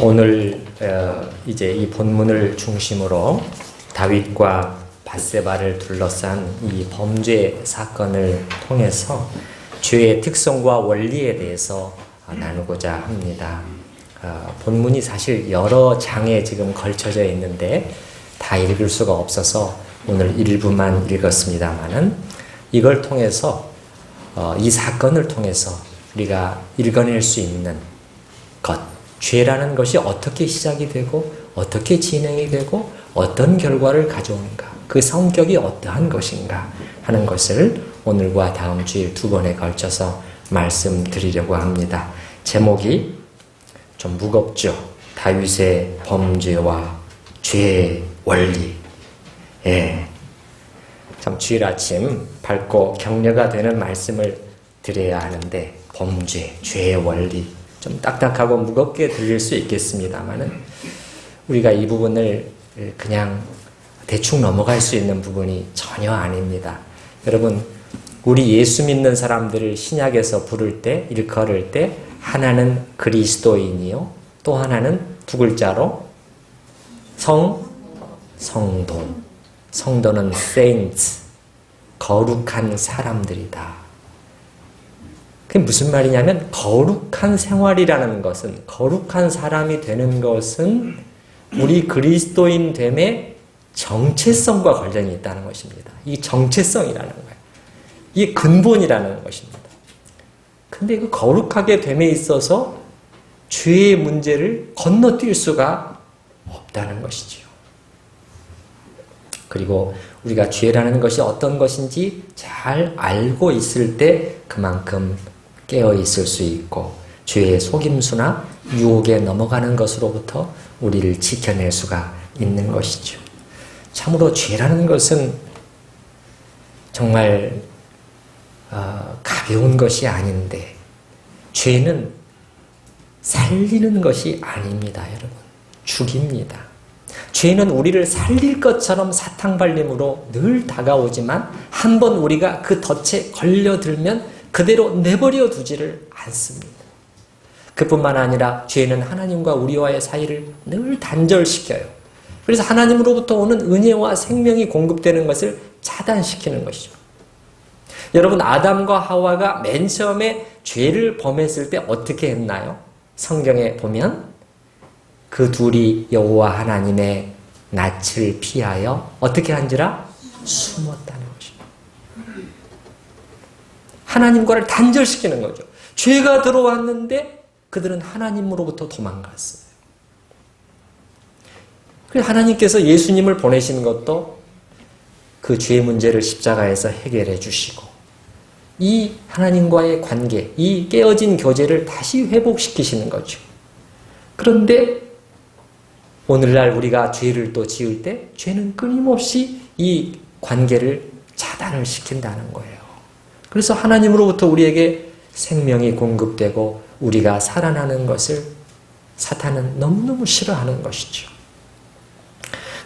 오늘 이제 이 본문을 중심으로 다윗과 밧세바를 둘러싼 이 범죄 사건을 통해서 죄의 특성과 원리에 대해서 나누고자 합니다. 본문이 사실 여러 장에 지금 걸쳐져 있는데 다 읽을 수가 없어서 오늘 일부만 읽었습니다만은 이걸 통해서 이 사건을 통해서 우리가 읽어낼 수 있는 것, 죄라는 것이 어떻게 시작이 되고 어떻게 진행이 되고 어떤 결과를 가져오는가, 그 성격이 어떠한 것인가 하는 것을 오늘과 다음 주일 두 번에 걸쳐서 말씀드리려고 합니다. 제목이 좀 무겁죠. 다윗의 범죄와 죄의 원리. 참 주일 아침 밝고 격려가 되는 말씀을 드려야 하는데 범죄, 죄의 원리 좀 딱딱하고 무겁게 들릴 수 있겠습니다만은 우리가 이 부분을 그냥 대충 넘어갈 수 있는 부분이 전혀 아닙니다. 여러분, 우리 예수 믿는 사람들을 신약에서 부를 때, 일컬을 때 하나는 그리스도인이요, 또 하나는 두 글자로 성도. 성도는 saints, 거룩한 사람들이다. 그게 무슨 말이냐면 거룩한 생활이라는 것은, 거룩한 사람이 되는 것은 우리 그리스도인 됨의 정체성과 관련이 있다는 것입니다. 이 정체성이라는 거예요. 이게 근본이라는 것입니다. 근데 그 거룩하게 됨에 있어서 죄의 문제를 건너뛸 수가 없다는 것이지요. 그리고 우리가 죄라는 것이 어떤 것인지 잘 알고 있을 때 그만큼 깨어 있을 수 있고 죄의 속임수나 유혹에 넘어가는 것으로부터 우리를 지켜낼 수가 있는 것이죠. 참으로 죄라는 것은 정말 가벼운 것이 아닌데 죄는 살리는 것이 아닙니다, 여러분. 죽입니다. 죄는 우리를 살릴 것처럼 사탕발림으로 늘 다가오지만 한번 우리가 그 덫에 걸려들면 그대로 내버려 두지를 않습니다. 그뿐만 아니라 죄는 하나님과 우리와의 사이를 늘 단절시켜요. 그래서 하나님으로부터 오는 은혜와 생명이 공급되는 것을 차단시키는 것이죠. 여러분, 아담과 하와가 맨 처음에 죄를 범했을 때 어떻게 했나요? 성경에 보면 그 둘이 여호와 하나님의 낯을 피하여 어떻게 한지라? 숨었다는 것입니다. 하나님과를 단절시키는 거죠. 죄가 들어왔는데 그들은 하나님으로부터 도망갔어요. 그래서 하나님께서 예수님을 보내신 것도 그 죄의 문제를 십자가에서 해결해 주시고 이 하나님과의 관계, 이 깨어진 교제를 다시 회복시키시는 거죠. 그런데 오늘날 우리가 죄를 또 지을 때 죄는 끊임없이 이 관계를 차단을 시킨다는 거예요. 그래서 하나님으로부터 우리에게 생명이 공급되고 우리가 살아나는 것을 사탄은 너무너무 싫어하는 것이죠.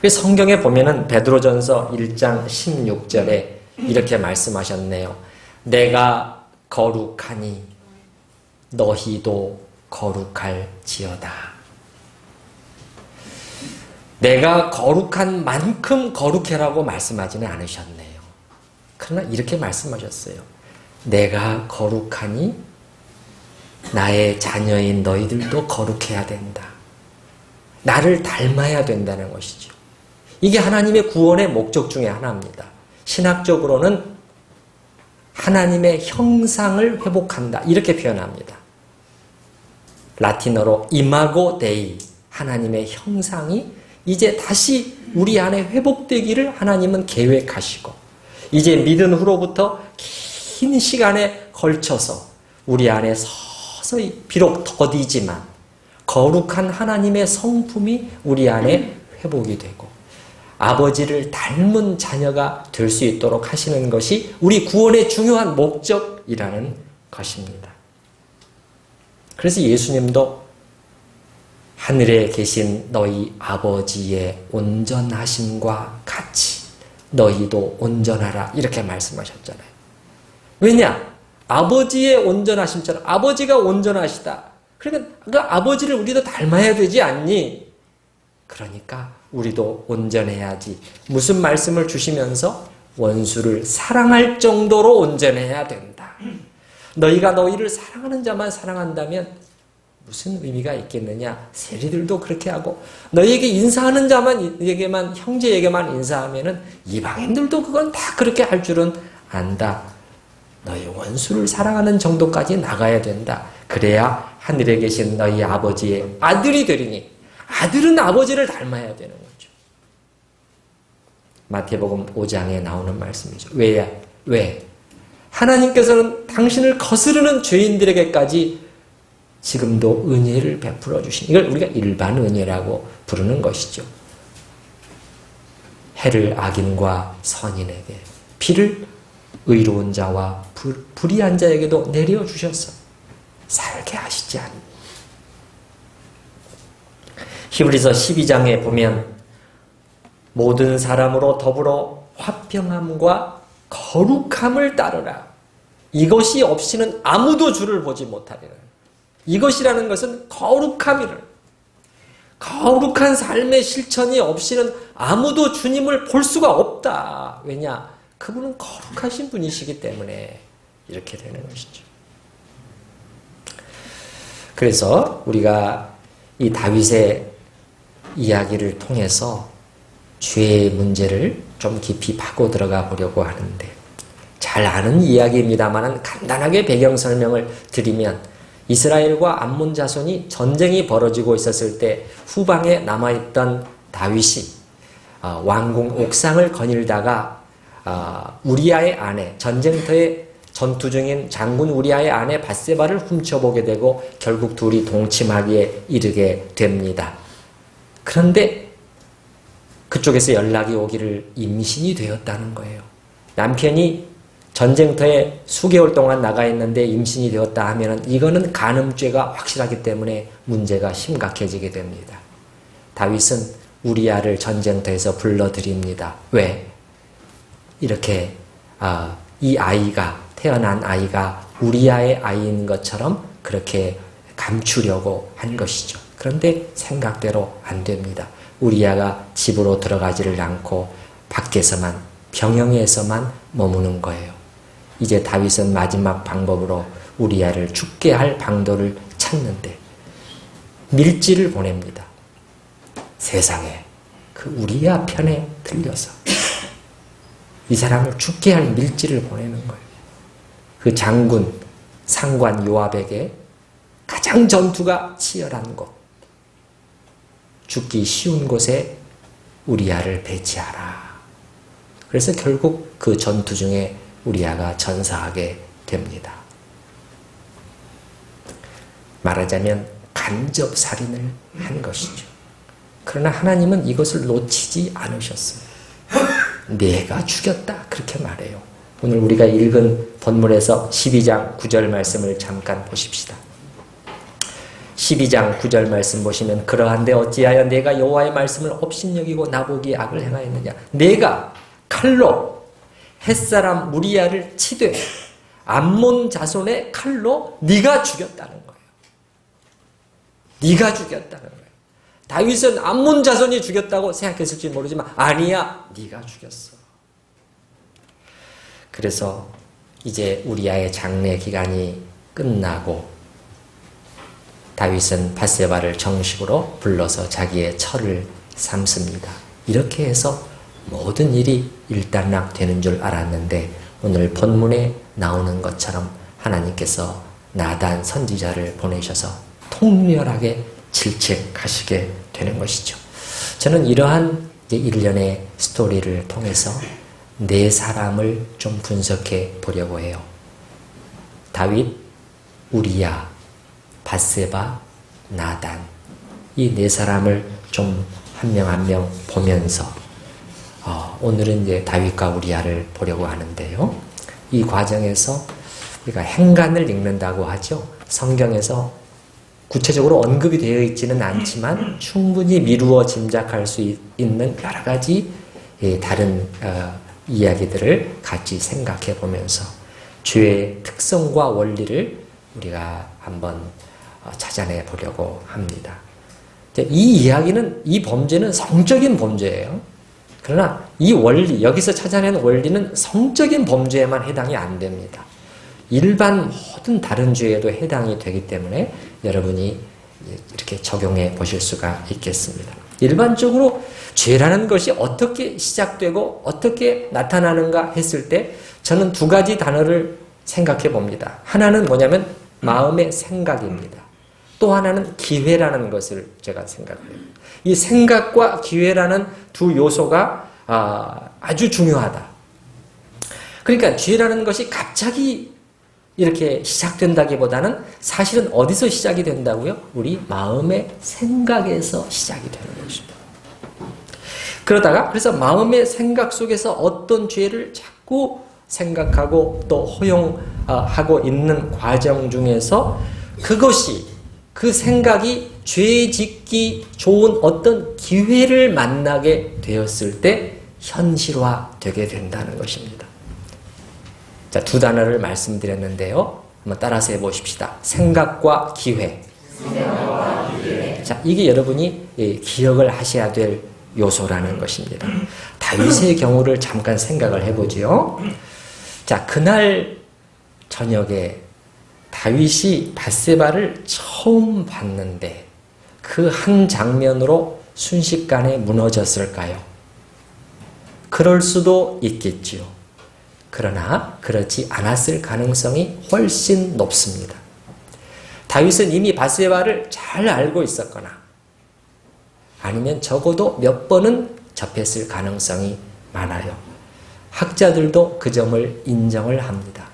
성경에 보면은 베드로전서 1장 16절에 이렇게 말씀하셨네요. 내가 거룩하니 너희도 거룩할지어다. 내가 거룩한 만큼 거룩해라고 말씀하지는 않으셨네요. 그러나 이렇게 말씀하셨어요. 내가 거룩하니 나의 자녀인 너희들도 거룩해야 된다. 나를 닮아야 된다는 것이죠. 이게 하나님의 구원의 목적 중에 하나입니다. 신학적으로는 하나님의 형상을 회복한다, 이렇게 표현합니다. 라틴어로 imago Dei, 하나님의 형상이 이제 다시 우리 안에 회복되기를 하나님은 계획하시고 이제 믿은 후로부터 긴 시간에 걸쳐서 우리 안에 서서히 비록 더디지만 거룩한 하나님의 성품이 우리 안에 회복이 되고 아버지를 닮은 자녀가 될 수 있도록 하시는 것이 우리 구원의 중요한 목적이라는 것입니다. 그래서 예수님도 하늘에 계신 너희 아버지의 온전하심과 같이 너희도 온전하라, 이렇게 말씀하셨잖아요. 왜냐? 아버지의 온전하심처럼 아버지가 온전하시다. 그러니까 그 아버지를 우리도 닮아야 되지 않니? 그러니까 우리도 온전해야지. 무슨 말씀을 주시면서 원수를 사랑할 정도로 온전해야 된다. 너희가 너희를 사랑하는 자만 사랑한다면 무슨 의미가 있겠느냐? 세리들도 그렇게 하고 너희에게 인사하는 자만에게만 형제에게만 인사하면은 이방인들도 그건 다 그렇게 할 줄은 안다. 너희 원수를 사랑하는 정도까지 나가야 된다. 그래야 하늘에 계신 너희 아버지의 아들이 되리니 아들은 아버지를 닮아야 되는 거죠. 마태복음 5장에 나오는 말씀이죠. 왜야? 왜? 하나님께서는 당신을 거스르는 죄인들에게까지 지금도 은혜를 베풀어 주신, 이걸 우리가 일반 은혜라고 부르는 것이죠. 해를 악인과 선인에게, 비를 의로운 자와 불의한 자에게도 내려주셔서 살게 하시지 않니? 히브리서 12장에 보면 모든 사람으로 더불어 화평함과 거룩함을 따르라. 이것이 없이는 아무도 주를 보지 못하리라. 이것이라는 것은 거룩함이를, 거룩한 삶의 실천이 없이는 아무도 주님을 볼 수가 없다. 왜냐? 그분은 거룩하신 분이시기 때문에 이렇게 되는 것이죠. 그래서 우리가 이 다윗의 이야기를 통해서 죄의 문제를 좀 깊이 파고 들어가 보려고 하는데, 잘 아는 이야기입니다만 간단하게 배경 설명을 드리면, 이스라엘과 암몬 자손이 전쟁이 벌어지고 있었을 때 후방에 남아있던 다윗이 왕궁 옥상을 거닐다가 우리아의 아내, 전쟁터에 전투 중인 장군 우리아의 아내 밧세바를 훔쳐보게 되고 결국 둘이 동침하기에 이르게 됩니다. 그런데 그쪽에서 연락이 오기를 임신이 되었다는 거예요. 남편이 전쟁터에 수개월 동안 나가 있는데 임신이 되었다 하면은 이거는 간음죄가 확실하기 때문에 문제가 심각해지게 됩니다. 다윗은 우리아를 전쟁터에서 불러들입니다. 왜? 이렇게 이 아이가, 태어난 아이가 우리아의 아이인 것처럼 그렇게 감추려고 한 것이죠. 그런데 생각대로 안 됩니다. 우리아가 집으로 들어가지를 않고 밖에서만, 병영에서만 머무는 거예요. 이제 다윗은 마지막 방법으로 우리아를 죽게 할 방도를 찾는데 밀지를 보냅니다. 세상에 그 우리아 편에 들려서 이 사람을 죽게 할 밀지를 보내는 거예요. 그 장군, 상관 요압에게 가장 전투가 치열한 곳, 죽기 쉬운 곳에 우리아를 배치하라. 그래서 결국 그 전투 중에 우리아가 전사하게 됩니다. 말하자면 간접 살인을 한 것이죠. 그러나 하나님은 이것을 놓치지 않으셨어요. 내가 죽였다, 그렇게 말해요. 오늘 우리가 읽은 본문에서 12장 9절 말씀을 잠깐 보십시다. 12장 9절 말씀 보시면, 그러한데 어찌하여 내가 여호와의 말씀을 업신여기고 나보기에 악을 행하였느냐? 내가 칼로 햇사람 우리아를 치되 암몬 자손의 칼로 네가 죽였다는 거예요. 네가 죽였다는 거예요. 다윗은 암몬 자손이 죽였다고 생각했을지 모르지만 아니야, 네가 죽였어. 그래서 이제 우리아의 장례 기간이 끝나고 다윗은 밧세바를 정식으로 불러서 자기의 처를 삼습니다. 이렇게 해서 모든 일이 일단락 되는 줄 알았는데 오늘 본문에 나오는 것처럼 하나님께서 나단 선지자를 보내셔서 통렬하게 질책하시게 되는 것이죠. 저는 이러한 일련의 스토리를 통해서 네 사람을 좀 분석해 보려고 해요. 다윗, 우리야, 밧세바, 나단, 이 네 사람을 좀 한 명 한 명 보면서 오늘은 이제 다윗과 우리아를 보려고 하는데요. 이 과정에서 우리가 행간을 읽는다고 하죠. 성경에서 구체적으로 언급이 되어 있지는 않지만 충분히 미루어 짐작할 수 있는 여러 가지 다른 이야기들을 같이 생각해 보면서 죄의 특성과 원리를 우리가 한번 찾아내 보려고 합니다. 이 이야기는, 이 범죄는 성적인 범죄예요. 그러나 이 원리, 여기서 찾아낸 원리는 성적인 범죄에만 해당이 안 됩니다. 일반 모든 다른 죄에도 해당이 되기 때문에 여러분이 이렇게 적용해 보실 수가 있겠습니다. 일반적으로 죄라는 것이 어떻게 시작되고 어떻게 나타나는가 했을 때 저는 두 가지 단어를 생각해 봅니다. 하나는 뭐냐면 마음의 생각입니다. 또 하나는 기회라는 것을 제가 생각해요. 이 생각과 기회라는 두 요소가 아주 중요하다. 그러니까 죄라는 것이 갑자기 이렇게 시작된다기보다는 사실은 어디서 시작이 된다고요? 우리 마음의 생각에서 시작이 되는 것입니다. 그러다가 그래서 마음의 생각 속에서 어떤 죄를 자꾸 생각하고 또 허용하고 있는 과정 중에서 그것이, 그 생각이 죄 짓기 좋은 어떤 기회를 만나게 되었을 때 현실화되게 된다는 것입니다. 자, 두 단어를 말씀드렸는데요. 한번 따라서 해보십시다. 생각과 기회. 자, 이게 여러분이 기억을 하셔야 될 요소라는 것입니다. 다윗의 경우를 잠깐 생각을 해보지요. 자, 그날 저녁에 다윗이 밧세바를 처음 봤는데 그 한 장면으로 순식간에 무너졌을까요? 그럴 수도 있겠지요. 그러나 그렇지 않았을 가능성이 훨씬 높습니다. 다윗은 이미 밧세바를 잘 알고 있었거나 아니면 적어도 몇 번은 접했을 가능성이 많아요. 학자들도 그 점을 인정을 합니다.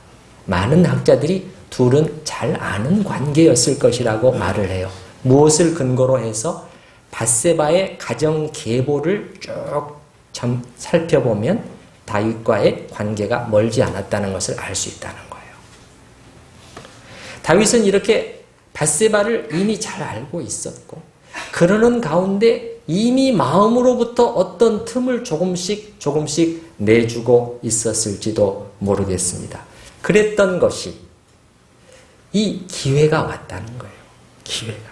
많은 학자들이 둘은 잘 아는 관계였을 것이라고 말을 해요. 무엇을 근거로 해서 밧세바의 가정 계보를 쭉 살펴보면 다윗과의 관계가 멀지 않았다는 것을 알 수 있다는 거예요. 다윗은 이렇게 밧세바를 이미 잘 알고 있었고 그러는 가운데 이미 마음으로부터 어떤 틈을 조금씩 내주고 있었을지도 모르겠습니다. 그랬던 것이 이 기회가 왔다는 거예요. 기회가.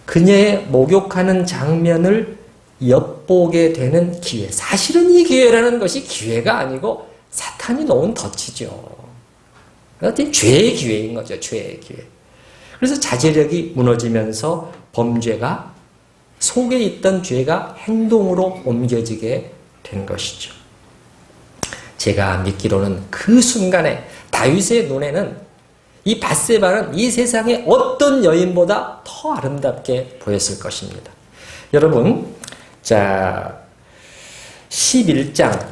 그녀의 목욕하는 장면을 엿보게 되는 기회. 사실은 이 기회라는 것이 기회가 아니고 사탄이 놓은 덫이죠. 죄의 기회인 거죠. 죄의 기회. 그래서 자제력이 무너지면서 범죄가, 속에 있던 죄가 행동으로 옮겨지게 된 것이죠. 제가 믿기로는 그 순간에 다윗의 눈에는 이 밧세바는 이 세상의 어떤 여인보다 더 아름답게 보였을 것입니다. 여러분, 자, 11장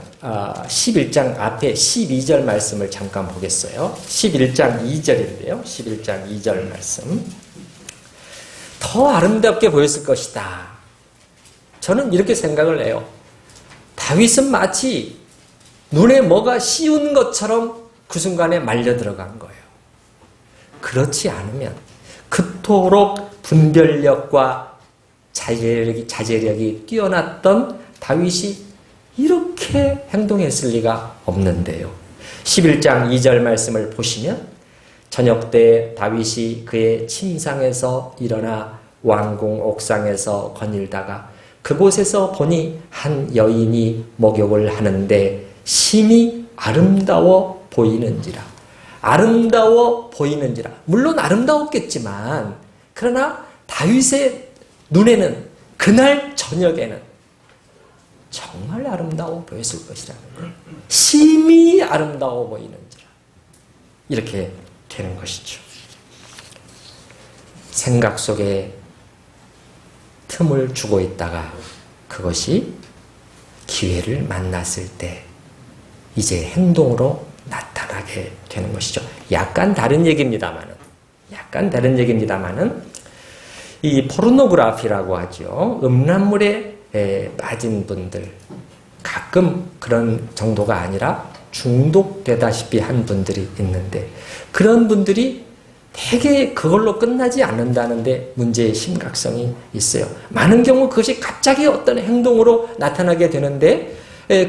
앞에 12절 말씀을 잠깐 보겠어요. 11장 2절인데요. 11장 2절 말씀. 더 아름답게 보였을 것이다. 저는 이렇게 생각을 해요. 다윗은 마치 눈에 뭐가 씌운 것처럼 그 순간에 말려 들어간 거예요. 그렇지 않으면 그토록 분별력과 자제력이 뛰어났던 다윗이 이렇게 행동했을 리가 없는데요. 11장 2절 말씀을 보시면 저녁 때 다윗이 그의 침상에서 일어나 왕궁 옥상에서 거닐다가 그곳에서 보니 한 여인이 목욕을 하는데 심히 아름다워 보이는지라. 아름다워 보이는지라. 물론 아름다웠겠지만 그러나 다윗의 눈에는 그날 저녁에는 정말 아름다워 보였을 것이라는 거예요. 심히 아름다워 보이는지라. 이렇게 되는 것이죠. 생각 속에 틈을 주고 있다가 그것이 기회를 만났을 때 이제 행동으로 나타나게 되는 것이죠. 약간 다른 얘기입니다만은 이 포르노그래피라고 하죠. 음란물에 빠진 분들, 가끔 그런 정도가 아니라 중독되다시피 한 분들이 있는데 그런 분들이 되게 그걸로 끝나지 않는다는데 문제의 심각성이 있어요. 많은 경우 그것이 갑자기 어떤 행동으로 나타나게 되는데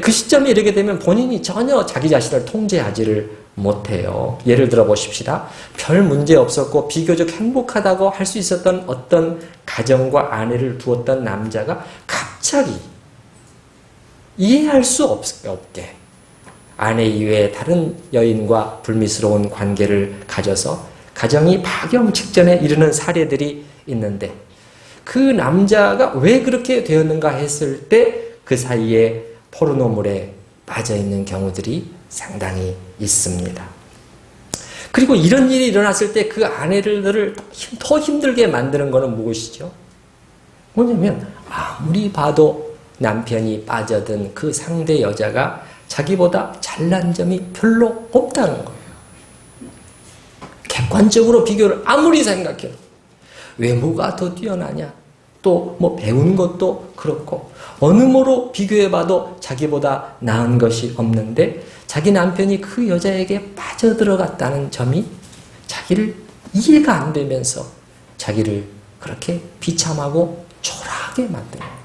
그 시점에 이르게 되면 본인이 전혀 자기 자신을 통제하지를 못해요. 예를 들어 보십시다. 별 문제 없었고 비교적 행복하다고 할 수 있었던 어떤 가정과 아내를 두었던 남자가 갑자기 이해할 수 없게 아내 이외에 다른 여인과 불미스러운 관계를 가져서 가정이 파경 직전에 이르는 사례들이 있는데, 그 남자가 왜 그렇게 되었는가 했을 때 그 사이에 포르노물에 빠져 있는 경우들이 상당히 있습니다. 그리고 이런 일이 일어났을 때 그 아내를 더 힘들게 만드는 것은 무엇이죠? 뭐냐면 아무리 봐도 남편이 빠져든 그 상대 여자가 자기보다 잘난 점이 별로 없다는 거예요. 객관적으로 비교를 아무리 생각해도 외모가 더 뛰어나냐, 또 뭐 배운 것도 그렇고 어느 뭐로 비교해봐도 자기보다 나은 것이 없는데 자기 남편이 그 여자에게 빠져들어갔다는 점이 자기를 이해가 안 되면서 자기를 그렇게 비참하고 초라하게 만드는 거예요.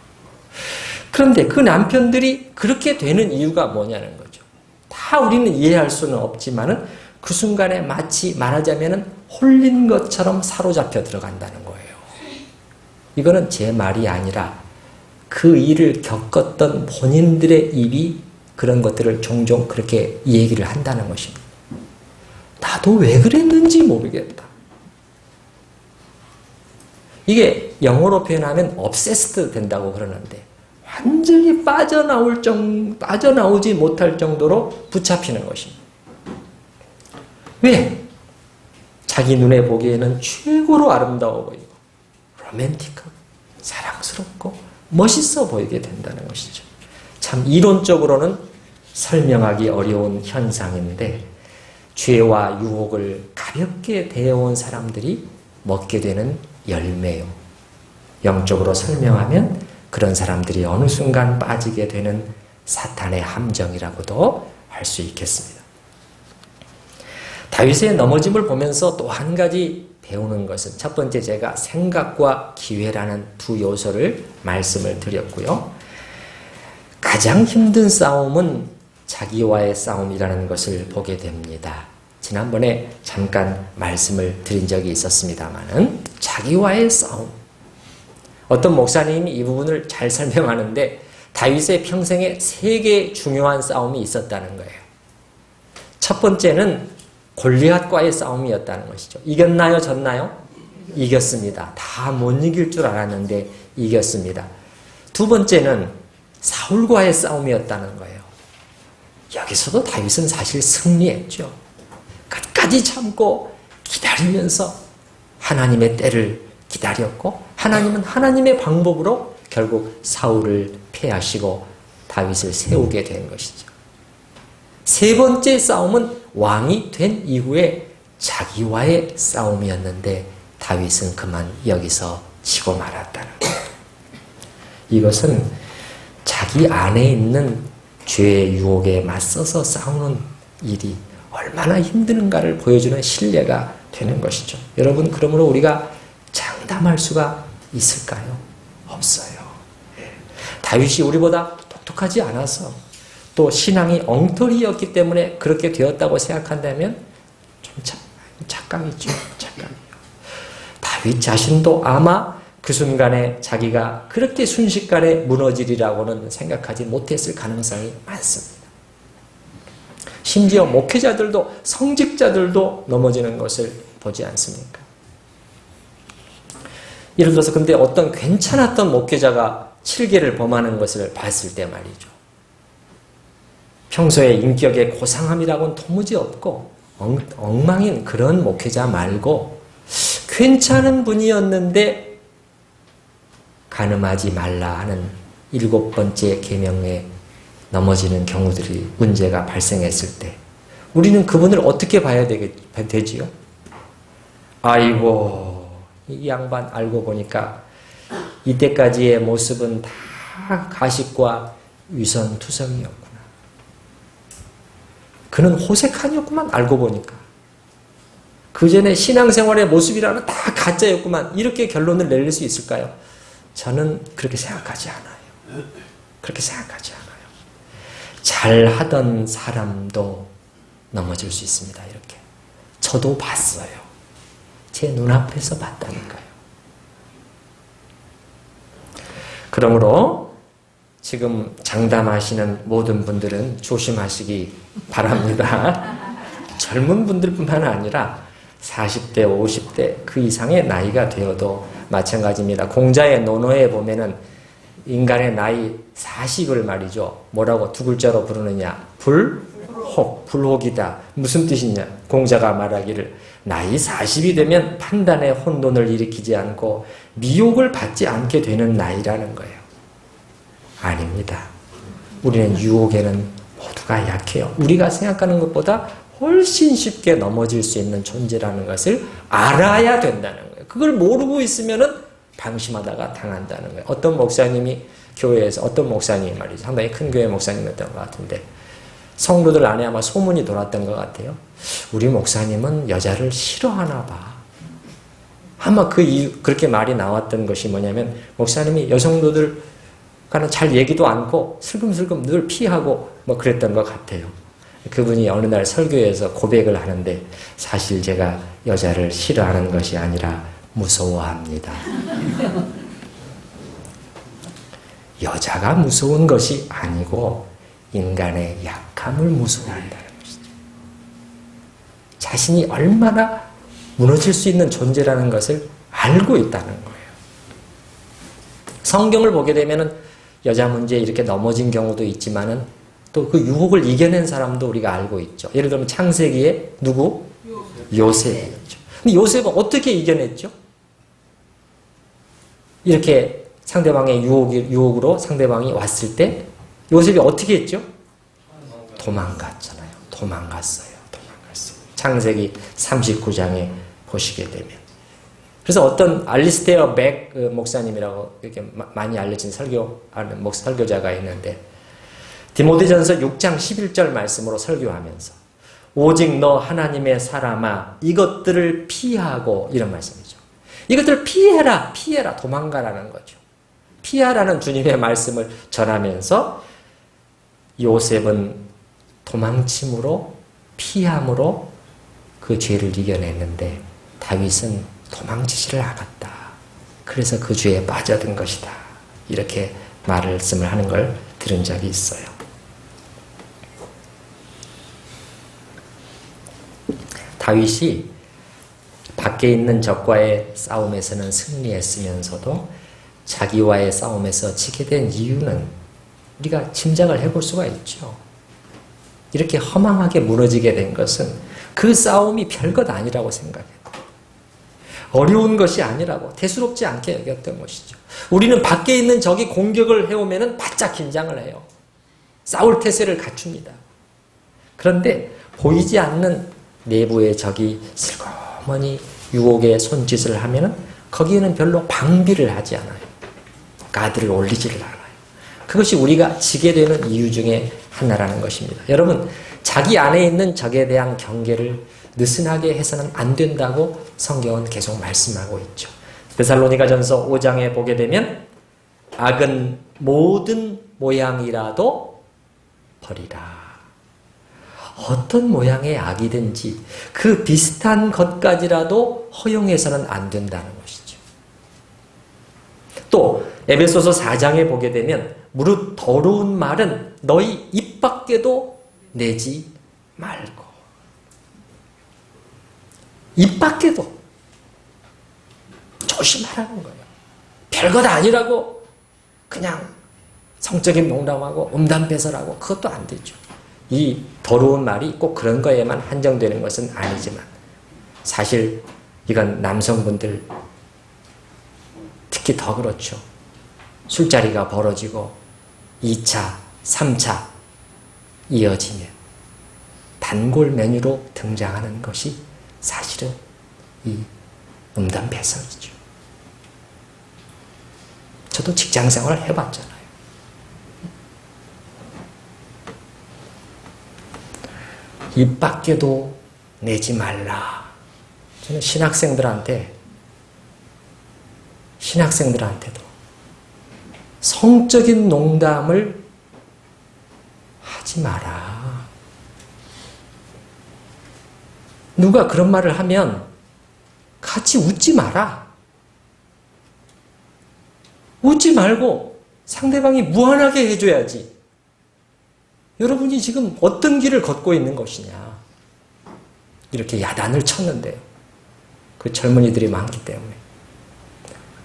그런데 그 남편들이 그렇게 되는 이유가 뭐냐는 거죠. 다 우리는 이해할 수는 없지만은 그 순간에 마치 말하자면은 홀린 것처럼 사로잡혀 들어간다는 거예요. 이거는 제 말이 아니라 그 일을 겪었던 본인들의 입이 그런 것들을 종종 그렇게 얘기를 한다는 것입니다. 나도 왜 그랬는지 모르겠다. 이게 영어로 표현하면 obsessed 된다고 그러는데 완전히 빠져나오지 못할 정도로 붙잡히는 것입니다. 왜? 자기 눈에 보기에는 최고로 아름다워 보이고 로맨틱하고 사랑스럽고 멋있어 보이게 된다는 것이죠. 참 이론적으로는 설명하기 어려운 현상인데 죄와 유혹을 가볍게 대해온 사람들이 먹게 되는 열매요. 영적으로 설명하면 그런 사람들이 어느 순간 빠지게 되는 사탄의 함정이라고도 할 수 있겠습니다. 다윗의 넘어짐을 보면서 또 한 가지 배우는 것은, 첫 번째 제가 생각과 기회라는 두 요소를 말씀을 드렸고요. 가장 힘든 싸움은 자기와의 싸움이라는 것을 보게 됩니다. 지난번에 잠깐 말씀을 드린 적이 있었습니다만은 자기와의 싸움. 어떤 목사님이 이 부분을 잘 설명하는데 다윗의 평생에 3개의 중요한 싸움이 있었다는 거예요. 첫 번째는 골리앗과의 싸움이었다는 것이죠. 이겼나요? 졌나요? 이겼습니다. 다 못 이길 줄 알았는데 이겼습니다. 두 번째는 사울과의 싸움이었다는 거예요. 여기서도 다윗은 사실 승리했죠. 끝까지 참고 기다리면서 하나님의 때를 기다렸고 하나님은 하나님의 방법으로 결국 사울을 패하시고 다윗을 세우게 된 것이죠. 세 번째 싸움은 왕이 된 이후에 자기와의 싸움이었는데 다윗은 그만 여기서 지고 말았다는 거예요. 이것은 자기 안에 있는 죄의 유혹에 맞서서 싸우는 일이 얼마나 힘든가를 보여주는 신뢰가 되는 것이죠. 여러분, 그러므로 우리가 장담할 수가 있을까요? 없어요. 다윗이 우리보다 똑똑하지 않아서 또 신앙이 엉터리였기 때문에 그렇게 되었다고 생각한다면 좀 착각이죠. 착각이요. 다윗 자신도 아마 그 순간에 자기가 그렇게 순식간에 무너지리라고는 생각하지 못했을 가능성이 많습니다. 심지어 목회자들도, 성직자들도 넘어지는 것을 보지 않습니까? 예를 들어서 근데 어떤 괜찮았던 목회자가 7계를 범하는 것을 봤을 때 말이죠. 평소에 인격의 고상함이라고는 도무지 없고 엉망인 그런 목회자 말고 괜찮은 분이었는데 간음하지 말라 하는 7번째 계명에 넘어지는 경우들이 문제가 발생했을 때 우리는 그분을 어떻게 봐야 되지요? 아이고, 이 양반 알고 보니까 이때까지의 모습은 다 가식과 위선투성이었구나. 그는 호색한이었구만, 알고 보니까. 그 전에 신앙생활의 모습이라는 다 가짜였구만. 이렇게 결론을 내릴 수 있을까요? 저는 그렇게 생각하지 않아요. 그렇게 생각하지 않아요. 잘하던 사람도 넘어질 수 있습니다. 이렇게. 저도 봤어요. 제 눈앞에서 봤다니까요. 그러므로 지금 장담하시는 모든 분들은 조심하시기 바랍니다. 젊은 분들뿐만 아니라 40대, 50대 그 이상의 나이가 되어도 마찬가지입니다. 공자의 논어에 보면은 인간의 나이 40을 말이죠. 뭐라고 두 글자로 부르느냐? 불혹, 불혹이다. 무슨 뜻이냐? 공자가 말하기를 나이 40이 되면 판단의 혼돈을 일으키지 않고 미혹을 받지 않게 되는 나이라는 거예요. 아닙니다. 우리는 유혹에는 모두가 약해요. 우리가 생각하는 것보다 훨씬 쉽게 넘어질 수 있는 존재라는 것을 알아야 된다는 거예요. 그걸 모르고 있으면은 방심하다가 당한다는 거예요. 어떤 목사님이 교회에서 어떤 목사님이 말이죠. 상당히 큰 교회 목사님이었던 것 같은데 성도들 안에 아마 소문이 돌았던 것 같아요. 우리 목사님은 여자를 싫어하나 봐. 아마 그 이유, 그렇게 말이 나왔던 것이 뭐냐면 목사님이 여성도들과는 잘 얘기도 않고 슬금슬금 늘 피하고 뭐 그랬던 것 같아요. 그분이 어느 날 설교에서 고백을 하는데 사실 제가 여자를 싫어하는 것이 아니라 무서워합니다. 여자가 무서운 것이 아니고 인간의 약함을 무서워한다는 것이죠. 자신이 얼마나 무너질 수 있는 존재라는 것을 알고 있다는 거예요. 성경을 보게 되면은 여자 문제에 이렇게 넘어진 경우도 있지만은 또 그 유혹을 이겨낸 사람도 우리가 알고 있죠. 예를 들면 창세기에 누구? 요셉이었죠. 근데 요셉은 어떻게 이겨냈죠? 이렇게 상대방의 유혹으로 상대방이 왔을 때 요셉이 어떻게 했죠? 도망갔잖아요. 도망갔어요. 창세기 39장에 보시게 되면. 그래서 어떤 알리스테어 백 목사님이라고 이렇게 많이 알려진 설교자가 있는데 디모데전서 6장 11절 말씀으로 설교하면서 오직 너 하나님의 사람아 이것들을 피하고 이런 말씀이죠. 이것들을 피해라 도망가라는 거죠. 피하라는 주님의 말씀을 전하면서 요셉은 도망침으로 피함으로 그 죄를 이겨냈는데 다윗은 도망치지를 않았다. 그래서 그 죄에 빠져든 것이다. 이렇게 말씀을 하는 걸 들은 적이 있어요. 다윗이 밖에 있는 적과의 싸움에서는 승리했으면서도 자기와의 싸움에서 지게 된 이유는 우리가 짐작을 해볼 수가 있죠. 이렇게 허망하게 무너지게 된 것은 그 싸움이 별것 아니라고 생각해요. 어려운 것이 아니라고 대수롭지 않게 여겼던 것이죠. 우리는 밖에 있는 적이 공격을 해오면 바짝 긴장을 해요. 싸울 태세를 갖춥니다. 그런데 보이지 않는 내부의 적이 슬그머니 유혹의 손짓을 하면 거기에는 별로 방비를 하지 않아요. 가드를 올리지를 않아요. 그것이 우리가 지게 되는 이유 중에 하나라는 것입니다. 여러분, 자기 안에 있는 적에 대한 경계를 느슨하게 해서는 안 된다고 성경은 계속 말씀하고 있죠. 데살로니가전서 5장에 보게 되면 악은 모든 모양이라도 버리라. 어떤 모양의 악이든지 그 비슷한 것까지라도 허용해서는 안 된다는 것이죠. 또 에베소서 4장에 보게 되면 무릇 더러운 말은 너희 입 밖에도 내지 말고. 입 밖에도 조심하라는 거예요. 별것 아니라고 그냥 성적인 농담하고 음담배설하고 그것도 안 되죠. 이 더러운 말이 꼭 그런 거에만 한정되는 것은 아니지만 사실 이건 남성분들 특히 더 그렇죠. 술자리가 벌어지고 2차, 3차 이어지면 단골 메뉴로 등장하는 것이 사실은 이 음담배설이죠. 저도 직장생활을 해봤잖아요. 입 밖에도 내지 말라. 저는 신학생들한테도 성적인 농담을 하지 마라. 누가 그런 말을 하면 같이 웃지 마라. 웃지 말고 상대방이 무한하게 해줘야지. 여러분이 지금 어떤 길을 걷고 있는 것이냐. 이렇게 야단을 쳤는데요. 그 젊은이들이 많기 때문에.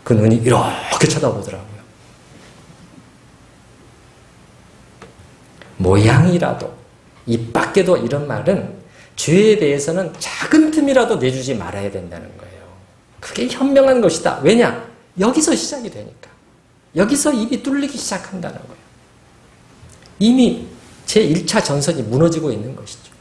그 눈이 이렇게 쳐다보더라고요. 모양이라도, 입 밖에도 이런 말은 죄에 대해서는 작은 틈이라도 내주지 말아야 된다는 거예요. 그게 현명한 것이다. 왜냐? 여기서 시작이 되니까. 여기서 입이 뚫리기 시작한다는 거예요. 이미 제1차 전선이 무너지고 있는 것이죠.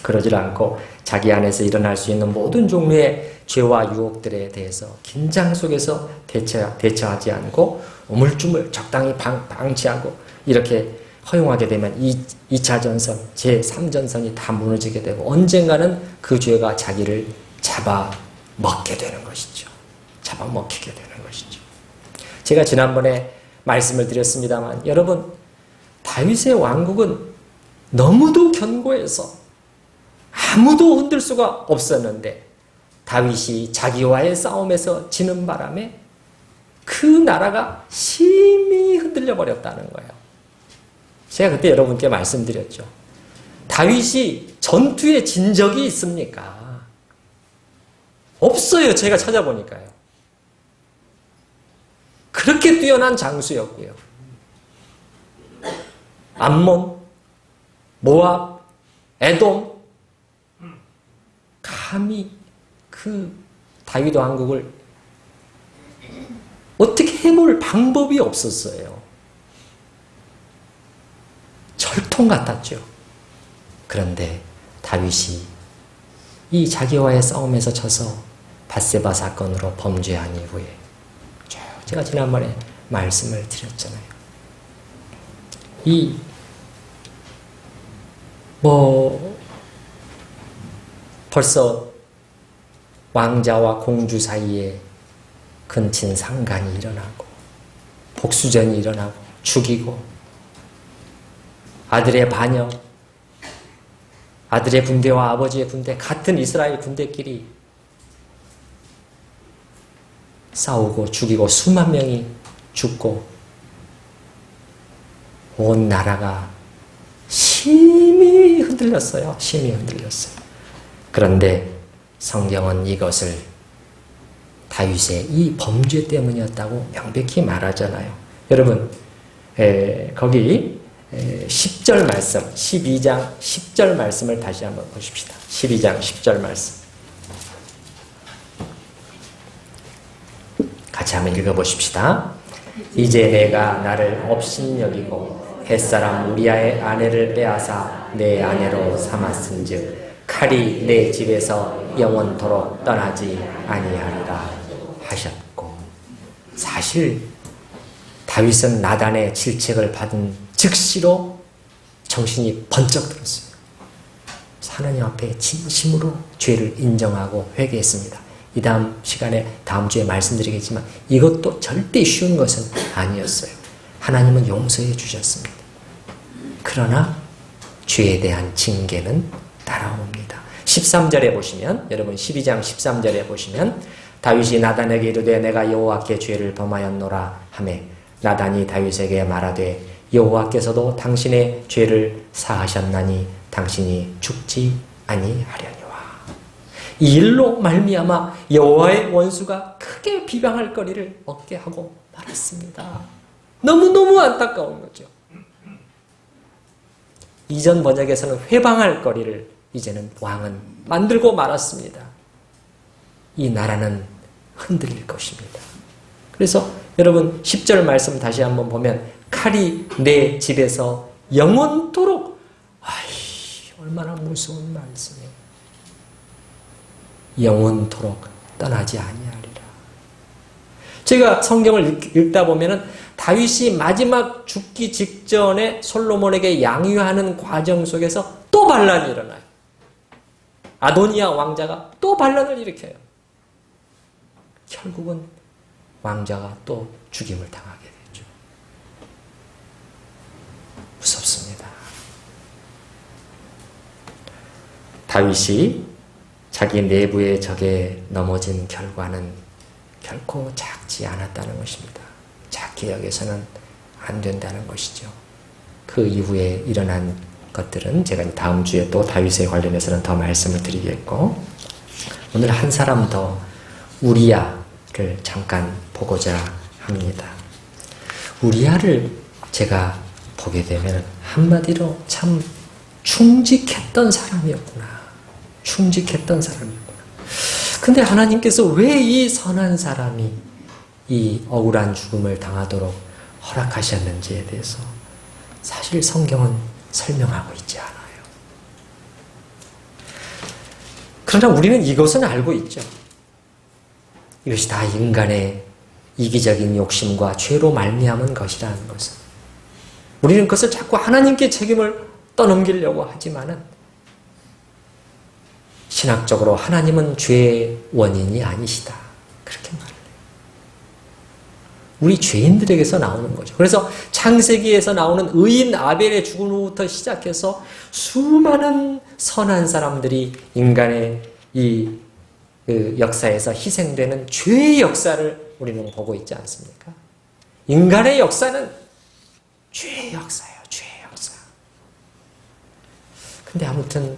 그러질 않고 자기 안에서 일어날 수 있는 모든 종류의 죄와 유혹들에 대해서 긴장 속에서 대처하지 않고 우물쭈물 적당히 방치하고 이렇게 허용하게 되면 2차 전선, 제3전선이 다 무너지게 되고 언젠가는 그 죄가 자기를 잡아먹게 되는 것이죠. 잡아먹히게 되는 것이죠. 제가 지난번에 말씀을 드렸습니다만 여러분, 다윗의 왕국은 너무도 견고해서 아무도 흔들 수가 없었는데 다윗이 자기와의 싸움에서 지는 바람에 그 나라가 심히 흔들려 버렸다는 거예요. 제가 그때 여러분께 말씀드렸죠. 다윗이 전투에 진 적이 있습니까? 없어요. 제가 찾아보니까요. 그렇게 뛰어난 장수였고요. 암몬, 모압, 에돔, 감히 그 다윗 왕국을 어떻게 해볼 방법이 없었어요. 철통 같았죠. 그런데 다윗이 이 자기와의 싸움에서 져서 밧세바 사건으로 범죄한 이후에 제가 지난번에 말씀을 드렸잖아요. 벌써 왕자와 공주 사이에 근친 상간이 일어나고 복수전이 일어나고 죽이고 아들의 반역, 아들의 군대와 아버지의 군대, 같은 이스라엘 군대끼리 싸우고 죽이고 수만 명이 죽고 온 나라가 심히 흔들렸어요. 심히 흔들렸어요. 그런데 성경은 이것을 다윗의 이 범죄 때문이었다고 명백히 말하잖아요. 여러분, 거기 10절 말씀, 12장 10절 말씀을 다시 한번 보십시다. 12장 10절 말씀. 같이 한번 읽어보십시다. 이제 내가 나를 업신여기고 햇사람 우리아의 아내를 빼앗아 내 아내로 삼았은즉 칼이 내 집에서 영원토록 떠나지 아니하리라 하셨고, 사실 다윗은 나단의 질책을 받은 즉시로 정신이 번쩍 들었어요. 하나님 앞에 진심으로 죄를 인정하고 회개했습니다. 이 다음 시간에 다음 주에 말씀드리겠지만 이것도 절대 쉬운 것은 아니었어요. 하나님은 용서해 주셨습니다. 그러나 죄에 대한 징계는 따라옵니다. 13절에 보시면, 여러분 12장 13절에 보시면 다윗이 나단에게 이르되 내가 여호와께 죄를 범하였노라 하매 나단이 다윗에게 말하되 여호와께서도 당신의 죄를 사하셨나니 당신이 죽지 아니하려니와. 이 일로 말미암아 여호와의 원수가 크게 비방할 거리를 얻게 하고 말았습니다. 너무너무 안타까운 거죠. 이전 번역에서는 회방할 거리를 이제는 왕은 만들고 말았습니다. 이 나라는 흔들릴 것입니다. 그래서 여러분 10절 말씀 다시 한번 보면 칼이 내 집에서 영원토록, 얼마나 무서운 말씀이에요. 영원토록 떠나지 아니하리라. 제가 성경을 읽다 보면은 다윗이 마지막 죽기 직전에 솔로몬에게 양유하는 과정 속에서 또 반란이 일어나요. 아도니아 왕자가 또 반란을 일으켜요. 결국은 왕자가 또 죽임을 당하게 되죠. 무섭습니다. 다윗이 자기 내부의 적에 넘어진 결과는 결코 작지 않았다는 것입니다. 작게 여겨서는 안 된다는 것이죠. 그 이후에 일어난 것들은 제가 다음 주에 또 다윗에 관련해서는 더 말씀을 드리겠고, 오늘 한 사람 더 우리야를 잠깐 보고자 합니다. 우리야를 제가 보게 되면 한마디로 참 충직했던 사람이었구나. 충직했던 사람이었구나. 근데 하나님께서 왜 이 선한 사람이 이 억울한 죽음을 당하도록 허락하셨는지에 대해서 사실 성경은 설명하고 있지 않아요. 그러나 우리는 이것은 알고 있죠. 이것이 다 인간의 이기적인 욕심과 죄로 말미암은 것이라는 것은. 우리는 그것을 자꾸 하나님께 책임을 떠넘기려고 하지만은 신학적으로 하나님은 죄의 원인이 아니시다. 그렇게 말해요. 우리 죄인들에게서 나오는 거죠. 그래서 창세기에서 나오는 의인 아벨의 죽음부터 시작해서 수많은 선한 사람들이 인간의 이 역사에서 희생되는 죄의 역사를 우리는 보고 있지 않습니까? 인간의 역사는 죄의 역사예요. 죄의 역사. 근데 아무튼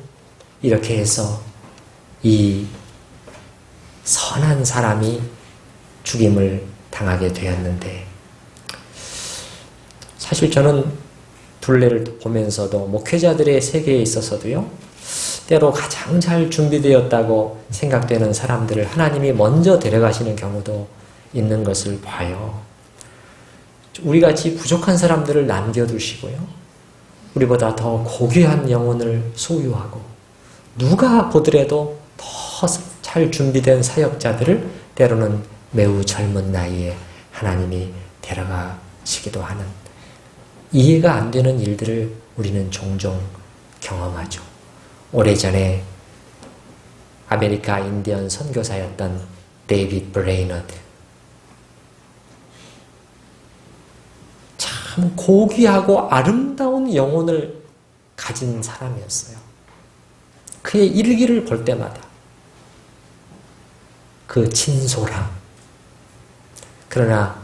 이렇게 해서 이 선한 사람이 죽임을 당하게 되었는데, 사실 저는 둘레를 보면서도 목회자들의 세계에 있어서도요, 때로 가장 잘 준비되었다고 생각되는 사람들을 하나님이 먼저 데려가시는 경우도 있는 것을 봐요. 우리같이 부족한 사람들을 남겨두시고요, 우리보다 더 고귀한 영혼을 소유하고 누가 보더라도 더 잘 준비된 사역자들을 때로는 매우 젊은 나이에 하나님이 데려가시기도 하는, 이해가 안 되는 일들을 우리는 종종 경험하죠. 오래전에 아메리카 인디언 선교사였던 데이빗 브레이너드, 참 고귀하고 아름다운 영혼을 가진 사람이었어요. 그의 일기를 볼 때마다 그 진솔함, 그러나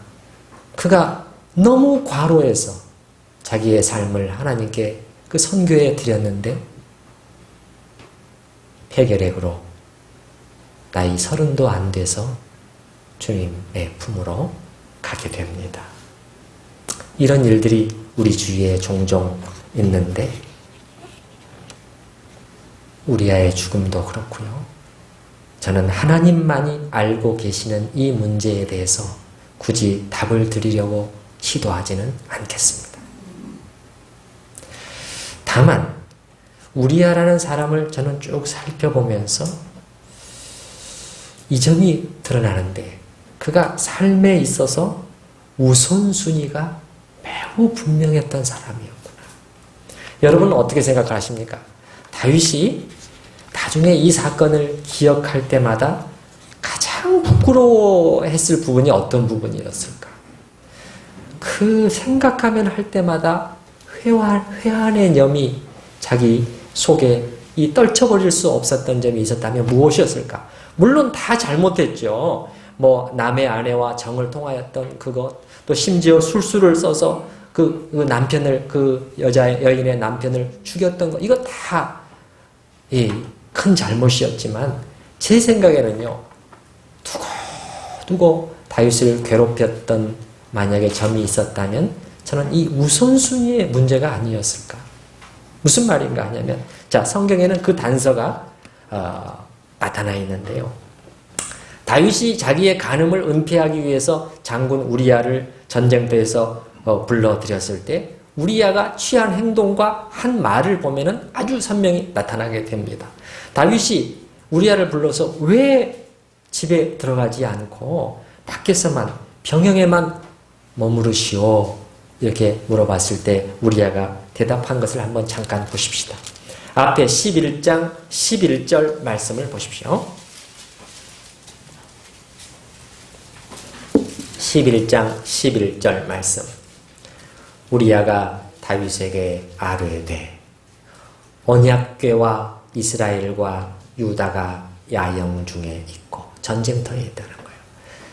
그가 너무 과로해서 자기의 삶을 하나님께 그 선교에 드렸는데 폐결핵으로 나이 30도 안 돼서 주님의 품으로 가게 됩니다. 이런 일들이 우리 주위에 종종 있는데, 우리아의 죽음도 그렇고요. 저는 하나님만이 알고 계시는 이 문제에 대해서 굳이 답을 드리려고 시도하지는 않겠습니다. 다만 우리아라는 사람을 저는 쭉 살펴보면서 이 점이 드러나는데, 그가 삶에 있어서 우선순위가 매우 분명했던 사람이었구나. 여러분은 어떻게 생각하십니까? 다윗이 나중에 이 사건을 기억할 때마다 가장 부끄러워했을 부분이 어떤 부분이었을까? 그 생각하면 할 때마다 회한의 염이 자기 속에 이 떨쳐버릴 수 없었던 점이 있었다면 무엇이었을까? 물론 다 잘못했죠. 뭐 남의 아내와 정을 통하였던 그것, 또 심지어 술수를 써서 그 남편을, 그 여인의 남편을 죽였던 것, 이거 다 큰 잘못이었지만 제 생각에는요, 두고 다윗을 괴롭혔던 만약에 점이 있었다면 저는 이 우선순위의 문제가 아니었을까. 무슨 말인가 하냐면, 자, 성경에는 그 단서가 나타나 있는데요. 다윗이 자기의 간음을 은폐하기 위해서 장군 우리야를 전쟁터에서 불러들였을 때 우리야가 취한 행동과 한 말을 보면은 아주 선명히 나타나게 됩니다. 다윗이 우리야를 불러서 왜 집에 들어가지 않고 밖에서만 병영에만 머무르시오? 이렇게 물어봤을 때 우리야가 대답한 것을 한번 잠깐 보십시다. 앞에 11장 11절 말씀을 보십시오. 11장 11절 말씀. 우리야가 다윗에게 아뢰되 언약궤와 이스라엘과 유다가 야영 중에 있고 전쟁터에 있다는 거예요.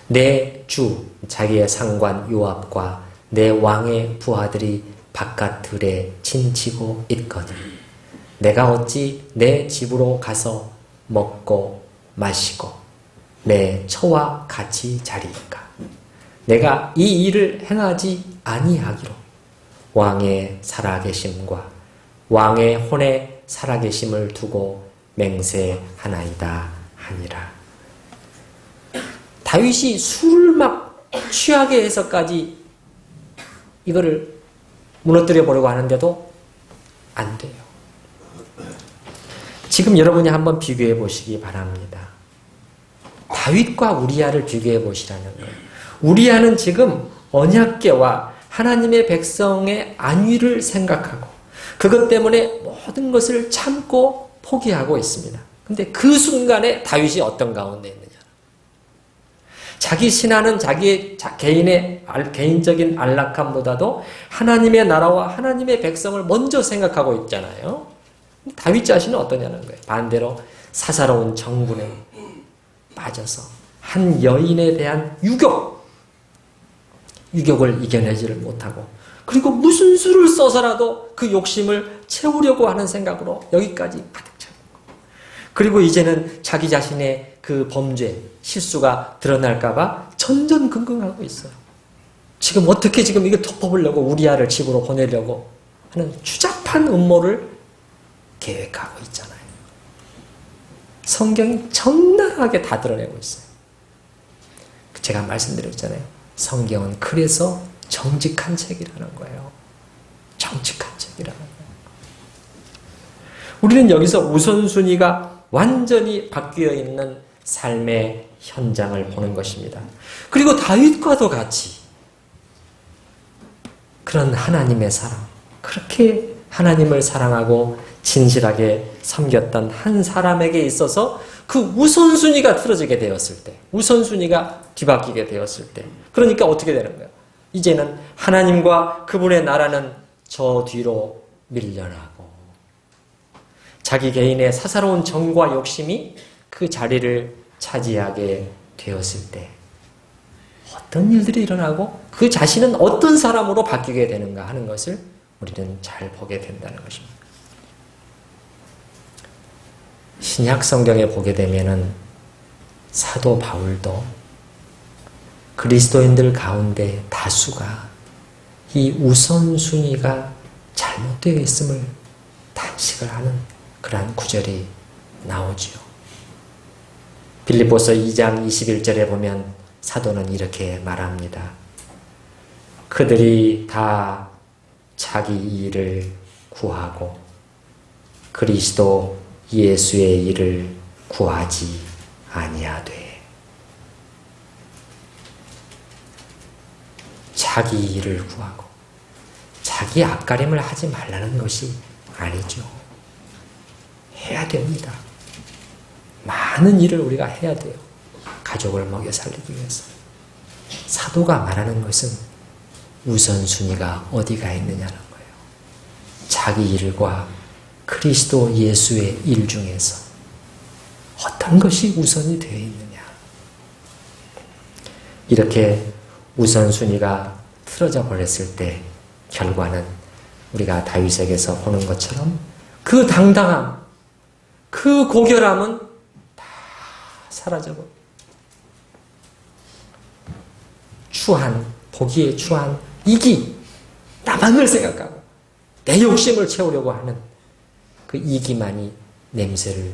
내 주, 자기의 상관 요압과 내 왕의 부하들이 바깥들에 진치고 있거늘 내가 어찌 내 집으로 가서 먹고 마시고 내 처와 같이 자리일까? 내가 이 일을 행하지 아니하기로 왕의 살아계심과 왕의 혼의 살아계심을 두고 맹세하나이다 하니라. 다윗이 술을 막 취하게 해서까지 이거를 무너뜨려 보려고 하는데도 안 돼요. 지금 여러분이 한번 비교해 보시기 바랍니다. 다윗과 우리아를 비교해 보시라는 거예요. 우리아는 지금 언약궤와 하나님의 백성의 안위를 생각하고 그것 때문에 모든 것을 참고 포기하고 있습니다. 근데 그 순간에 다윗이 어떤 가운데 있느냐? 자기 신하는 자기의 개인의 개인적인 안락함보다도 하나님의 나라와 하나님의 백성을 먼저 생각하고 있잖아요. 다윗 자신은 어떠냐는 거예요. 반대로 사사로운 정군에 빠져서 한 여인에 대한 유격을 이겨내지를 못하고 그리고 무슨 수를 써서라도 그 욕심을 채우려고 하는 생각으로 여기까지 가득 차는 거예요. 그리고 이제는 자기 자신의 그 범죄, 실수가 드러날까봐 전전긍긍하고 있어요. 지금 어떻게 지금 이거 덮어보려고 우리아를 집으로 보내려고 하는 추잡한 음모를 계획하고 있잖아요. 성경이 적나라하게 다 드러내고 있어요. 제가 말씀드렸잖아요. 성경은 그래서 정직한 책이라는 거예요. 정직한 책이라는 거예요. 우리는 여기서 우선순위가 완전히 바뀌어 있는 삶의 현장을 보는 것입니다. 그리고 다윗과도 같이 그런 하나님의 사랑, 그렇게 하나님을 사랑하고 진실하게 섬겼던 한 사람에게 있어서 그 우선순위가 틀어지게 되었을 때, 우선순위가 뒤바뀌게 되었을 때, 그러니까 어떻게 되는 거예요? 이제는 하나님과 그분의 나라는 저 뒤로 밀려나고 자기 개인의 사사로운 정과 욕심이 그 자리를 차지하게 되었을 때 어떤 일들이 일어나고 그 자신은 어떤 사람으로 바뀌게 되는가 하는 것을 우리는 잘 보게 된다는 것입니다. 신약 성경에 보게 되면은 사도 바울도 그리스도인들 가운데 다수가 이 우선순위가 잘못되어 있음을 단식을 하는 그러한 구절이 나오지요. 빌립보서 2장 21절에 보면 사도는 이렇게 말합니다. 그들이 다 자기 일을 구하고 그리스도 예수의 일을 구하지 아니하되. 자기 일을 구하고 자기 앞가림을 하지 말라는 것이 아니죠. 해야 됩니다. 많은 일을 우리가 해야 돼요. 가족을 먹여 살리기 위해서. 사도가 말하는 것은 우선순위가 어디가 있느냐는 거예요. 자기 일과 그리스도 예수의 일 중에서 어떤 것이 우선이 되어 있느냐. 이렇게 우선순위가 틀어져 버렸을 때 결과는 우리가 다윗에게서 보는 것처럼 그 당당함, 그 고결함은 다 사라져버려. 보기에 추한 이기, 나만을 생각하고 내 욕심을 채우려고 하는 그 이기만이 냄새를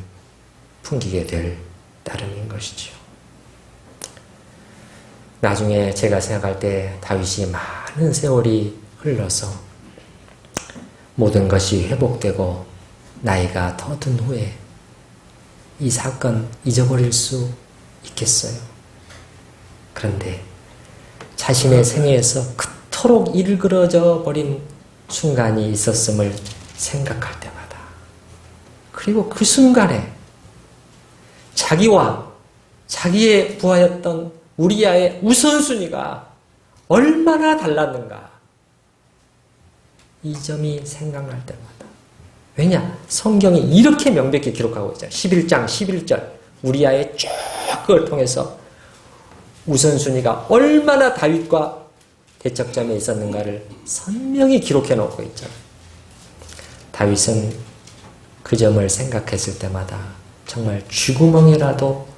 풍기게 될 따름인 것이지요. 나중에 제가 생각할 때 다윗이 많은 세월이 흘러서 모든 것이 회복되고 나이가 더 든 후에 이 사건 잊어버릴 수 있겠어요. 그런데 자신의 생애에서 그토록 일그러져 버린 순간이 있었음을 생각할 때마다, 그리고 그 순간에 자기와 자기의 부하였던 우리아의 우선순위가 얼마나 달랐는가, 이 점이 생각날 때마다, 왜냐? 성경이 이렇게 명백히 기록하고 있잖아요. 11장 11절 우리아의 쭉 그걸 통해서 우선순위가 얼마나 다윗과 대척점에 있었는가를 선명히 기록해 놓고 있잖아요. 다윗은 그 점을 생각했을 때마다 정말 쥐구멍이라도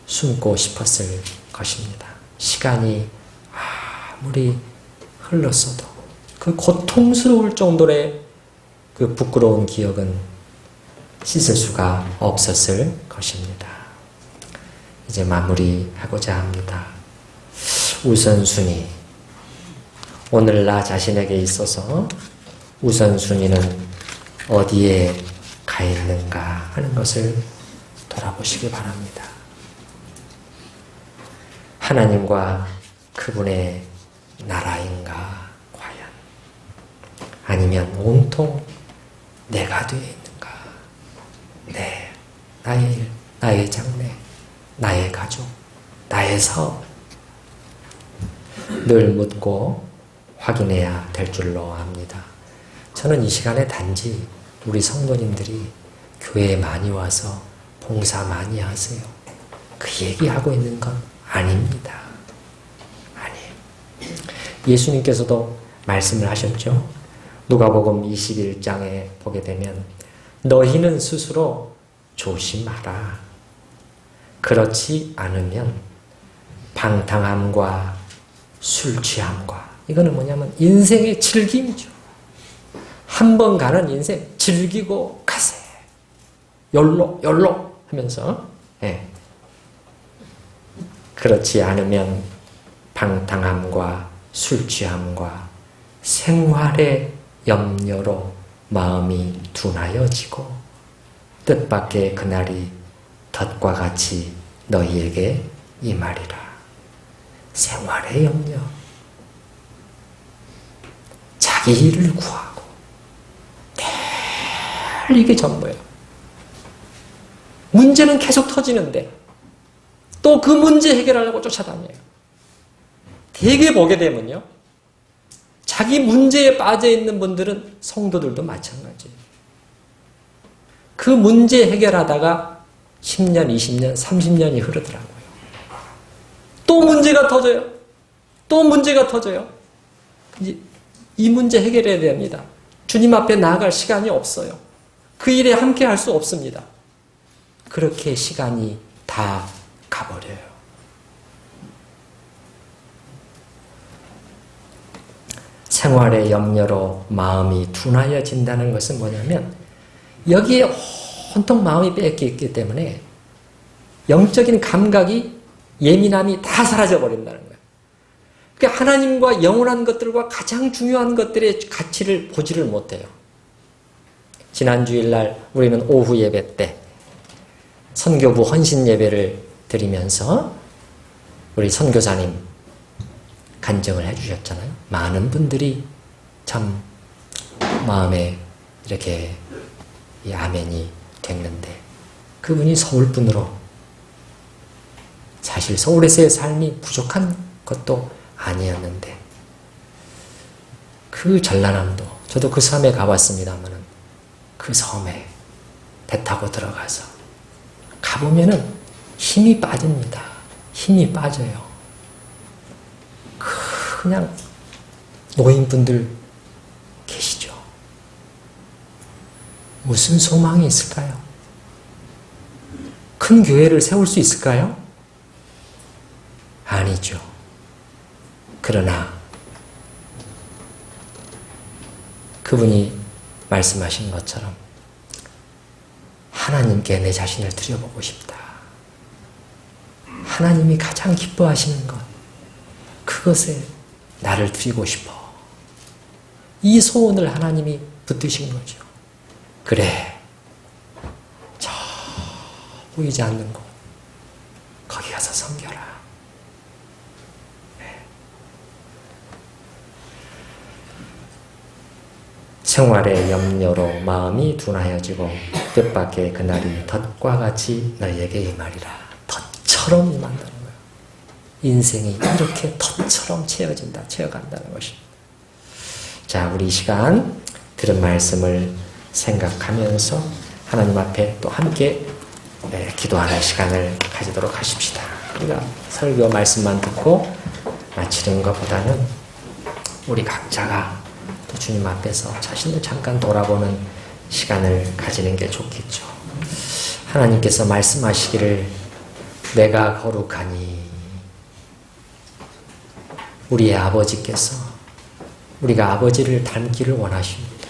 숨고 싶었을 것입니다. 시간이 아무리 흘렀어도 그 고통스러울 정도의 그 부끄러운 기억은 씻을 수가 없었을 것입니다. 이제 마무리하고자 합니다. 우선순위. 오늘 나 자신에게 있어서 우선순위는 어디에 가 있는가 하는 것을 돌아보시기 바랍니다. 하나님과 그분의 나라인가 과연? 아니면 온통 내가 되어 있는가? 나의 일, 나의 장래, 나의 가족, 나의 사업. 늘 묻고 확인해야 될 줄로 압니다. 저는 이 시간에 단지 우리 성도님들이 교회에 많이 와서 봉사 많이 하세요. 그 얘기하고 있는 건 아닙니다. 아니에요. 예수님께서도 말씀을 하셨죠. 누가복음 21장에 보게 되면 너희는 스스로 조심하라. 그렇지 않으면 방탕함과 술 취함과 이거는 뭐냐면 인생의 즐김이죠. 한 번 가는 인생 즐기고 가세. 열로 하면서 그렇지 않으면 방탕함과 술 취함과 생활의 염려로 마음이 둔하여지고 뜻밖의 그날이 덫과 같이 너희에게 임하리라. 생활의 염려, 자기 일을 구하고 늘 이게 전부예요. 문제는 계속 터지는데 또 그 문제 해결하려고 쫓아다녀요. 되게 보게 되면요, 자기 문제에 빠져있는 분들은 성도들도 마찬가지예요. 그 문제 해결하다가 10년, 20년, 30년이 흐르더라고요. 또 문제가 터져요. 또 문제가 터져요. 이제 이 문제 해결해야 됩니다. 주님 앞에 나아갈 시간이 없어요. 그 일에 함께 할 수 없습니다. 그렇게 시간이 다 가버려요. 생활의 염려로 마음이 둔하여진다는 것은 뭐냐면 여기에 온통 마음이 뺏기기 때문에 영적인 감각이 예민함이 다 사라져 버린다는 거예요. 그러니까 하나님과 영원한 것들과 가장 중요한 것들의 가치를 보지를 못해요. 지난 주일날 우리는 오후 예배 때 선교부 헌신 예배를 드리면서 우리 선교사님 간증을 해주셨잖아요. 많은 분들이 참 마음에 이렇게 이 아멘이 됐는데 그분이 서울분으로 사실 서울에서의 삶이 부족한 것도 아니었는데 그 전란함도 저도 그 섬에 가봤습니다만 그 섬에 배 타고 들어가서 가보면은 힘이 빠집니다. 힘이 빠져요. 그냥 노인분들 계시죠. 무슨 소망이 있을까요? 큰 교회를 세울 수 있을까요? 아니죠. 그러나 그분이 말씀하신 것처럼 하나님께 내 자신을 드려보고 싶다. 하나님이 가장 기뻐하시는 것, 그것에 나를 드리고 싶어. 이 소원을 하나님이 붙드신 거죠. 그래, 저 보이지 않는 곳 거기 가서 섬겨라. 생활의 염려로 마음이 둔하여지고 뜻밖의 그날이 덫과 같이 너희에게 임하리라. 덫처럼 임한다는 거예요. 인생이 이렇게 덫처럼 채워간다는 것입니다. 자, 우리 이 시간 들은 말씀을 생각하면서 하나님 앞에 또 함께 기도하는 시간을 가지도록 하십시다. 우리가 설교 말씀만 듣고 마치는 것보다는 우리 각자가 또 주님 앞에서 자신을 잠깐 돌아보는 시간을 가지는 게 좋겠죠. 하나님께서 말씀하시기를 내가 거룩하니, 우리의 아버지께서 우리가 아버지를 닮기를 원하십니다.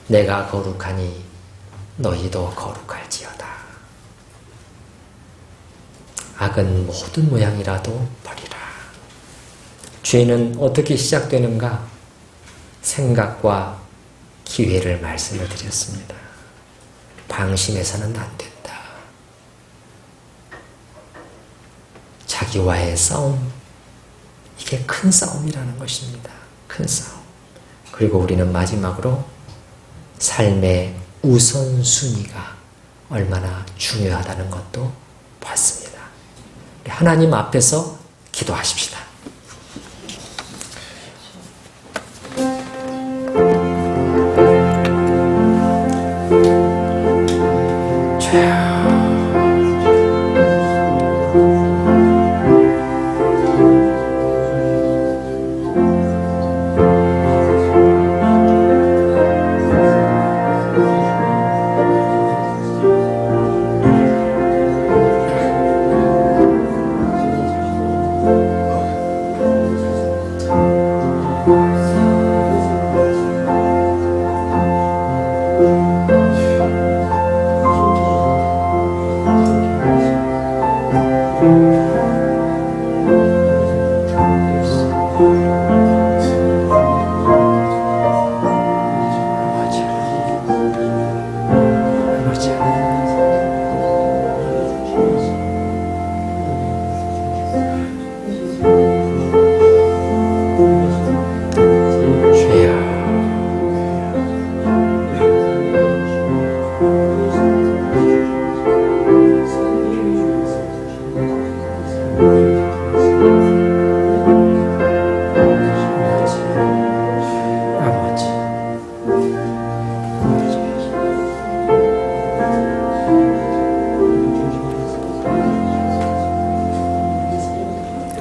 내가 거룩하니 너희도 거룩할지어다. 악은 모든 모양이라도 버리라. 죄는 어떻게 시작되는가? 생각과 기회를 말씀을 드렸습니다. 방심해서는 안 된다. 자기와의 싸움, 이게 큰 싸움이라는 것입니다. 큰 싸움. 그리고 우리는 마지막으로 삶의 우선순위가 얼마나 중요하다는 것도 봤습니다. 하나님 앞에서 기도하십시다.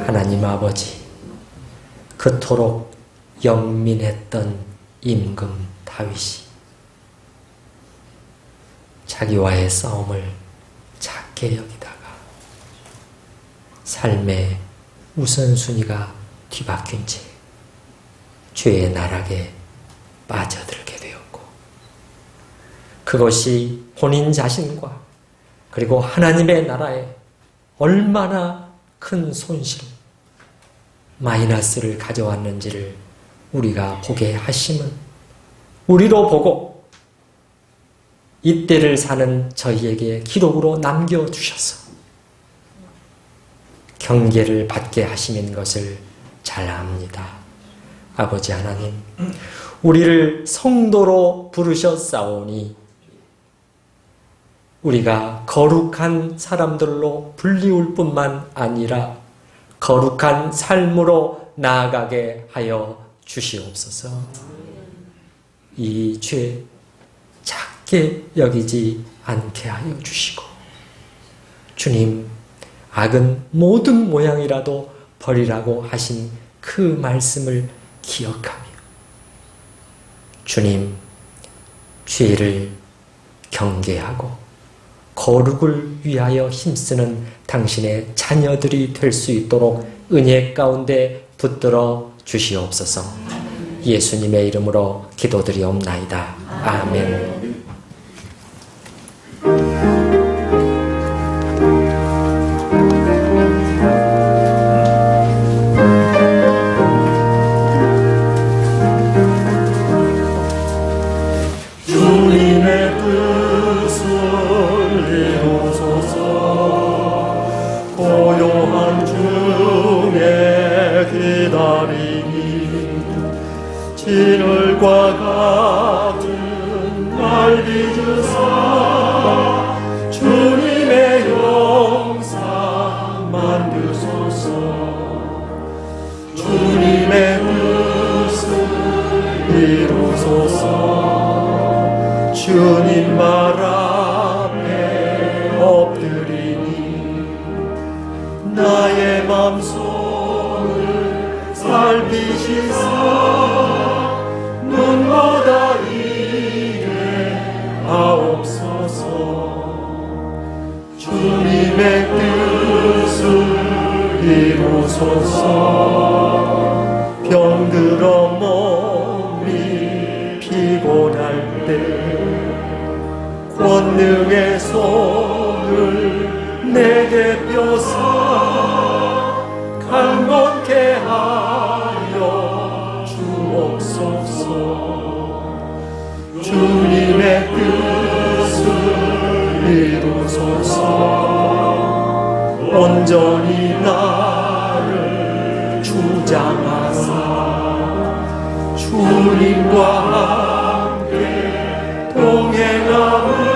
하나님 아버지, 그토록 영민했던 임금 다윗이 자기와의 싸움을 작게 여기다가 삶의 우선순위가 뒤바뀐 채 죄의 나락에 빠져들게 되었고, 그것이 본인 자신과 그리고 하나님의 나라에 얼마나 큰 손실, 마이너스를 가져왔는지를 우리가 보게 하심은 우리로 보고 이때를 사는 저희에게 기록으로 남겨주셔서 경계를 받게 하시는 것을 잘 압니다. 아버지 하나님, 우리를 성도로 부르셨사오니 우리가 거룩한 사람들로 불리울 뿐만 아니라 거룩한 삶으로 나아가게 하여 주시옵소서. 이 죄 작게 여기지 않게 하여 주시고, 주님, 악은 모든 모양이라도 버리라고 하신 그 말씀을 기억하며, 주님, 죄를 경계하고 거룩을 위하여 힘쓰는 당신의 자녀들이 될 수 있도록 은혜 가운데 붙들어 주시옵소서. 예수님의 이름으로 기도드리옵나이다. 아멘. 진흙과 같은 날 주님 말 앞에 엎드리니 나의 맘속을 살피시사 눈보다 이래 하옵소서. 주님의 뜻을 이루소서. 병들어 몸이 피곤할 때 권능의 손을 내게 펴사 강건케 하여 주옵소서. 주님의 뜻을 이루소서. 온전히 나를 주장하사 주님과 함께 동행함을